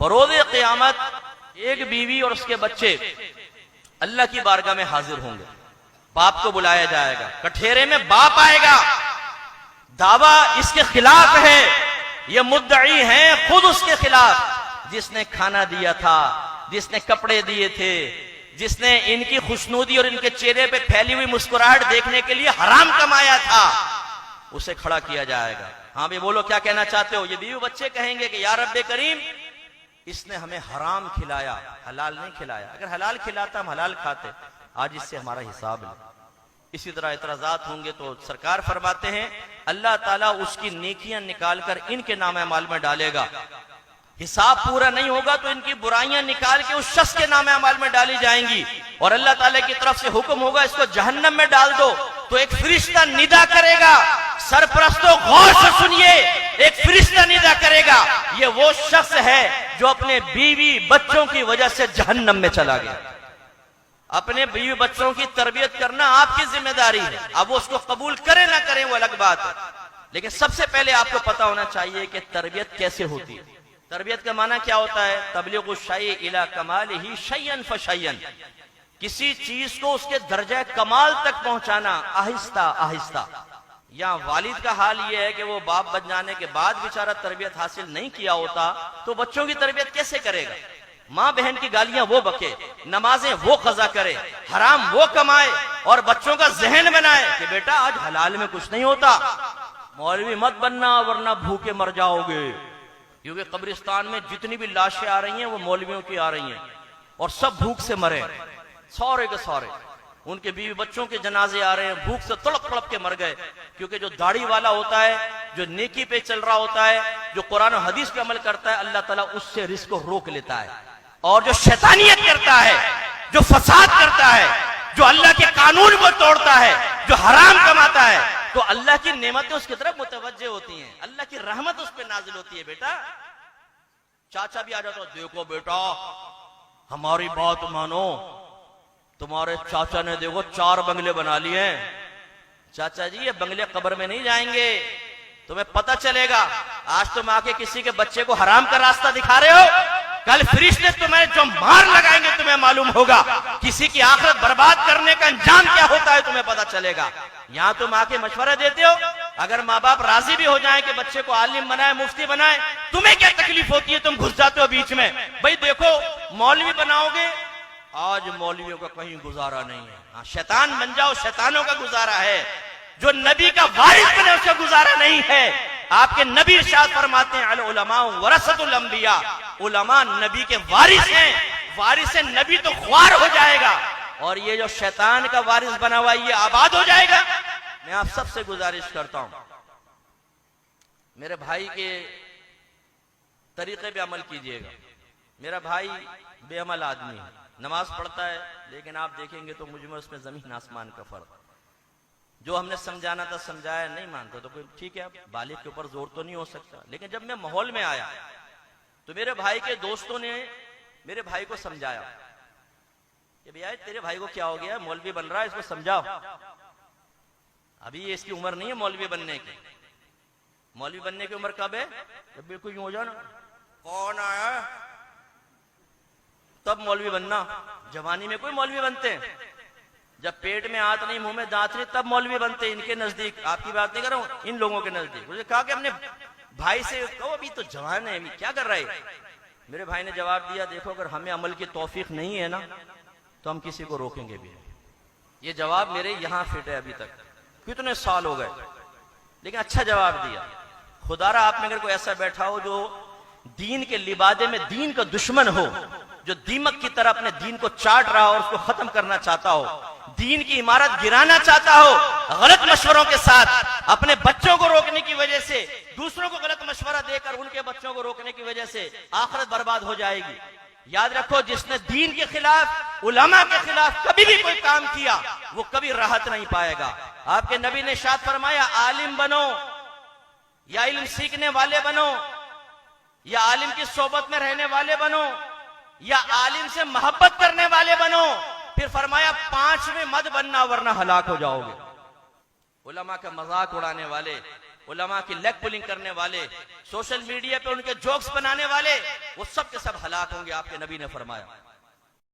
बरोज़े क़यामत एक बीवी और उसके बच्चे अल्लाह की बारगाह में हाजिर होंगे। बाप को बुलाया जाएगा, कठेरे में बाप आएगा, दावा इसके खिलाफ है, ये मुद्दई है खुद उसके खिलाफ, जिसने खाना दिया था, जिसने कपड़े दिए थे, जिसने इनकी खुशनूदी और इनके चेहरे पे फैली हुई मुस्कुराहट देखने के लिए हराम कमाया था, उसे खड़ा किया जाएगा। हाँ भाई बोलो क्या कहना चाहते हो? ये बीवी बच्चे कहेंगे कि या रब्बे करीम, इसने हमें हराम खिलाया, हलाल नहीं खिलाया। अगर हलाल खिलाता हम हलाल खाते, आज इससे हमारा हिसाब है। इसी तरह इतराजात होंगे तो सरकार फरमाते हैं अल्लाह ताला उसकी नेकियां निकालकर इनके नाम अमाल में डालेगा। हिसाब पूरा नहीं होगा तो इनकी बुराइयां निकाल के उस शख्स के नाम अमाल में डाली जाएंगी और अल्लाह ताला की तरफ से हुक्म होगा इसको जहन्नम में डाल दो। तो एक फरिश्ता निदा करेगा, सरपरस्तों गौर से सुनिए, एक फरिश्ता निदा करेगा, ये वो शख्स है जो अपने बीवी बच्चों की वजह से जहन्नम में चला गया। अपने बीवी बच्चों की तरबियत करना आपकी जिम्मेदारी है। अब वो उसको कबूल करें ना करें वो अलग बात है, लेकिन सबसे पहले आपको पता होना चाहिए कि तरबियत कैसे होती है। तरबियत का माना क्या होता है? तबलीगु शै इला कमालिही शय्यन फशय्यन, किसी चीज को उसके दर्जा कमाल तक पहुंचाना आहिस्ता आहिस्ता। या वालिद का हाल यह है कि वो बाप बन जाने के बाद बेचारा तरबियत हासिल नहीं किया होता तो बच्चों की तरबियत कैसे करेगा? माँ बहन की गालियां वो बके, नमाजें वो कजा करे, हराम वो कमाए और बच्चों का जहन बनाए कि बेटा आज हलाल में कुछ नहीं होता, मौलवी मत बनना वरना भूखे मर जाओगे। क्योंकि कब्रिस्तान में जितनी भी लाशें आ रही हैं वो मौलवियों की आ रही हैं और सब भूख से मरे, सौरे के सौरे। उनके बीवी बच्चों के जनाजे आ रहे हैं, भूख से तड़प तड़प के मर गए। क्योंकि जो दाढ़ी वाला होता है, जो नेकी पे चल रहा होता है, जो कुरान और हदीस पे अमल करता है, अल्लाह ताला उससे रिस्क को रोक लेता है। और जो शैतानियत करता है, जो फसाद करता है, जो अल्लाह के कानून को तोड़ता है, जो हराम कमाता है, तो अल्लाह की नेमतें उसकी तरफ मुतवज्जे होती हैं, अल्लाह की रहमत उस पर नाजिल होती है। बेटा चाचा भी आ जाता, देखो बेटा हमारी बात मानो, तुम्हारे चाचा ने देखो 4 बंगले बना लिए हैं। चाचा जी ये बंगले कब्र में नहीं जाएंगे, तुम्हें पता चलेगा। आज तुम आके किसी के बच्चे को हराम का रास्ता दिखा रहे हो, कल फरिश्ते तुम्हें जो मार लगाएंगे तुम्हें मालूम होगा। किसी की आखिरत बर्बाद करने का अंजाम क्या होता है तुम्हें पता चलेगा। यहां तुम आके मशवरा देते हो, अगर माँ बाप राजी भी हो जाए कि बच्चे को आलिम बनाए, मुफ्ती बनाए, तुम्हें क्या तकलीफ होती है? तुम घुस जाते हो बीच में। भाई देखो मौलवी बनाओगे, आज मौलवियों का कहीं गुजारा नहीं है। हाँ शैतान बन जाओ, शैतानों का गुजारा है। जो नबी का वारिस बने उसका गुजारा नहीं है। आपके नबी इरशाद फरमाते हैं अल उलमा वरसतुल अंबिया, उलमा नबी के वारिस हैं, वारिस नबी तो ख्वार हो जाएगा और ये जो शैतान का वारिस बना हुआ ये आबाद हो जाएगा। मैं आप सबसे गुजारिश करता हूं मेरे भाई के तरीके पे अमल कीजिएगा। मेरा भाई बेअमल आदमी है, नमाज पढ़ता है, लेकिन आप देखेंगे तो मुझ में उसमें जमीन आसमान का फर्क। जो हमने समझाना था समझाया, नहीं मानता तो कोई ठीक है, बालिग के ऊपर जोर तो नहीं हो सकता। लेकिन जब मैं माहौल में आया तो मेरे भाई के दोस्तों ने मेरे भाई को समझाया कि भैया तेरे भाई को क्या हो गया, मौलवी बन रहा है, इसको समझाओ। अभी इसकी उम्र नहीं है मौलवी बनने की। मौलवी बनने की उम्र कब है? जब बिल्कुल यूं हो जाना, कौन आया तब मौलवी बनना। जवानी में कोई मौलवी बनते हैं? जब पेट में हाथ नहीं, मुंह में दांत नहीं, तब मौलवी बनते हैं। इनके नजदीक, आपकी बात नहीं कर रहा हूं, इन लोगों के नजदीक। मुझे कहा कि अपने भाई से कहो अभी तो जवान है, अभी क्या कर रहा है? मेरे भाई ने जवाब दिया, देखो अगर हमें अमल की तौफीक नहीं है ना तो हम किसी को रोकेंगे भी नहीं। ये जवाब मेरे यहां फिट है। अभी तक कितने साल हो गए, लेकिन अच्छा जवाब दिया। खुदारा आप में अगर कोई ऐसा बैठा हो जो दीन के लिबादे में दीन का दुश्मन हो, जो दीमक की तरह अपने दीन को चाट रहा हो और उसको खत्म करना चाहता हो, दीन की इमारत गिराना चाहता हो, गलत मशवरों के साथ अपने बच्चों को रोकने की वजह से, दूसरों को गलत मशवरा देकर उनके बच्चों को रोकने की वजह से आखिरत बर्बाद हो जाएगी। याद रखो, जिसने दीन के खिलाफ, उलमा के खिलाफ कभी भी कोई काम किया वो कभी राहत नहीं पाएगा। आपके नबी ने इरशाद फरमाया, आलिम बनो या इल्म सीखने वाले बनो या आलिम की सोबत में रहने वाले बनो या आलिम से मोहब्बत करने वाले बनो। फिर फरमाया 5 में मत बनना वरना हलाक हो जाओगे। उलमा का मजाक उड़ाने वाले, उलमा की लेग पुलिंग करने वाले, सोशल मीडिया पे उनके जोक्स बनाने वाले, वो सब के सब हलाक होंगे, आपके नबी ने फरमाया।